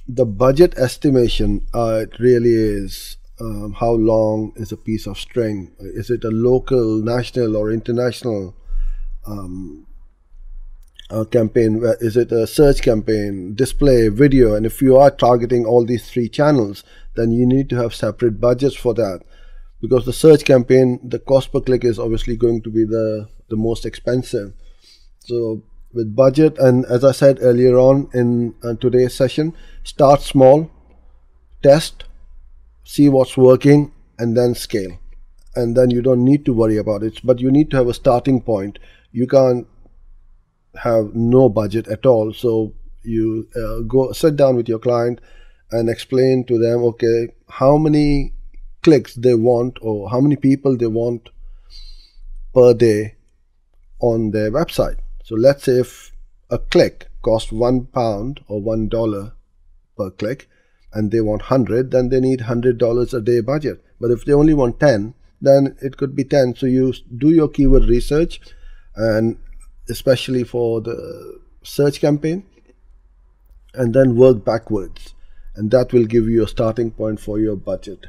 the budget estimation, it really is how long is a piece of string? Is it a local, national, or international campaign? Is it a search campaign, display, video? And if you are targeting all these three channels, then you need to have separate budgets for that, because the search campaign, the cost per click is obviously going to be the most expensive. So with budget, and as I said earlier on in today's session, start small, test, see what's working, and then scale. And then you don't need to worry about it, but you need to have a starting point. You can't have no budget at all. So you go sit down with your client and explain to them, okay, how many clicks they want or how many people they want per day on their website. So let's say if a click costs £1 or $1 per click and they want 100, then they need $100 a day budget. But if they only want 10, then it could be 10. So you do your keyword research, and especially for the search campaign, and then work backwards, and that will give you a starting point for your budget.